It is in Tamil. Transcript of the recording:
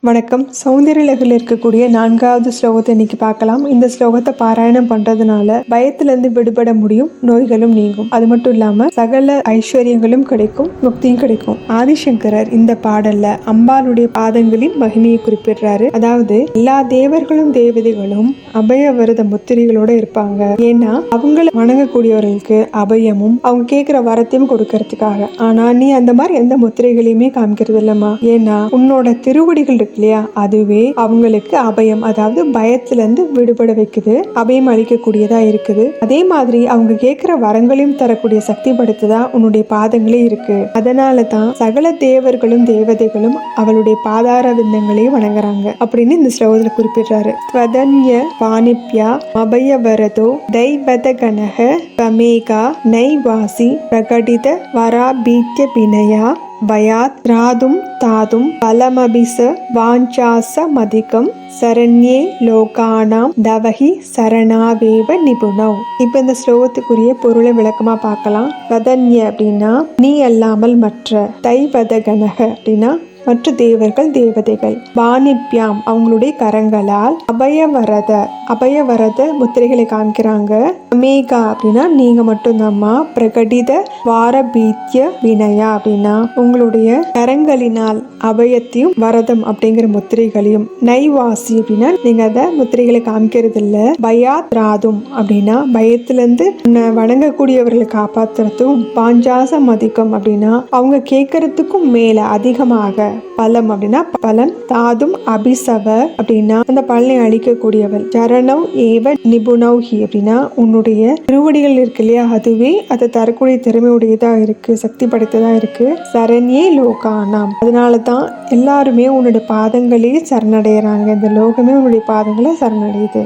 வணக்கம். சௌந்தர்யலகரில் இருக்கக்கூடிய 4வது ஸ்லோகத்தை இன்னைக்கு பார்க்கலாம். இந்த ஸ்லோகத்தை பாராயணம் பண்றதுனால பயத்திலிருந்து விடுபட முடியும், நோய்களும் நீங்கும். அது மட்டும் இல்லாம சகல ஐஸ்வர்யங்களும் கிடைக்கும், முக்தியும் கிடைக்கும். ஆதிசங்கரர் இந்த பாடல்ல அம்பாளுடைய பாதங்களின் மகிமையை குறிப்பிடுறாரு. அதாவது எல்லா தேவர்களும் தேவதைகளும் அபயவரத முத்திரைகளோட இருப்பாங்க. ஏன்னா அவங்கள வணங்கக்கூடியவர்களுக்கு அபயமும் அவங்க கேட்கிற வரத்தையும் கொடுக்கறதுக்காக. ஆனா நீ அந்த மாதிரி எந்த முத்திரைகளையுமே காமிக்கிறது இல்லம்மா. ஏன்னா உன்னோட திருவடிகள் இருக்கு இல்லையா, அதுவே அவங்களுக்கு அபயம், அதாவது பயத்துல இருந்து விடுபட வைக்குது, அபயம் அளிக்கக்கூடியதா இருக்குது. அதே மாதிரி அவங்க கேட்கிற வரங்களையும் தரக்கூடிய சக்தி படுத்துதா உன்னுடைய பாதங்களே இருக்கு. அதனாலதான் சகல தேவர்களும் தேவதைகளும் அவளுடைய பாதார விந்தங்களையும் வணங்குறாங்க அப்படின்னு இந்த ஸ்லோகத்துல குறிப்பிடுறாரு. ஸ்வதன்ய பாணிப்யா அபயவரதோ தைவதகணக பமேகா நைவாசி பிரகடித வராபீத்ய வினயா பயாத் ராதும் தாதும் பலமபிச வாஞ்சாச மதிகம் சரண்யே லோகானாம் தவஹி சரணாவேவ நிபுணவ். இப்ப இந்த ஸ்லோகத்துக்குரிய பொருளை விளக்கமா பார்க்கலாம். வதன்ய அப்படின்னா நீ அல்லாமல் மற்ற, தைவதகணக அப்படின்னா மற்ற தேவர்கள் தேவதைகள், பாணிப்யாம் அவங்களுடைய கரங்களால், அபயவரத முத்திரைகளை காமிக்கிறாங்க. அமேகா அப்படின்னா நீங்க மட்டும்தாம்மா, பிரகடித வாரபீத்ய வினயா அப்படின்னா உங்களுடைய கரங்களினால் அபயத்தையும் வரதம் அப்படிங்கிற முத்திரைகளையும், நைவாசி அப்படின்னா நீங்க அத முத்திரைகளை காமிக்கிறது இல்ல, பயாத் ராதும் அப்படின்னா பயத்திலிருந்து வணங்கக்கூடியவர்களை காப்பாத்துறதும், பாஞ்சாச மதிக்கம் அப்படின்னா அவங்க கேட்கறதுக்கும் மேல அதிகமாக, பலம் அப்படின்னா பலன், தாதும் அபிசவ அப்படின்னா அந்த பலனை அளிக்கக்கூடியவள், சரணவ் ஏவ நிபுணவ்ஹி அப்படின்னா உன்னுடைய திருவடிகள் இருக்கு இல்லையா, அதுவே அதை தரக்கூடிய திறமையுடையதா இருக்கு, சக்தி படைத்ததா இருக்கு. சரண்யே லோகானாம், அதனாலதான் எல்லாருமே உன்னுடைய பாதங்களே சரணடைகிறாங்க. இந்த லோகமே உன்னுடைய பாதங்களை சரணடையுது.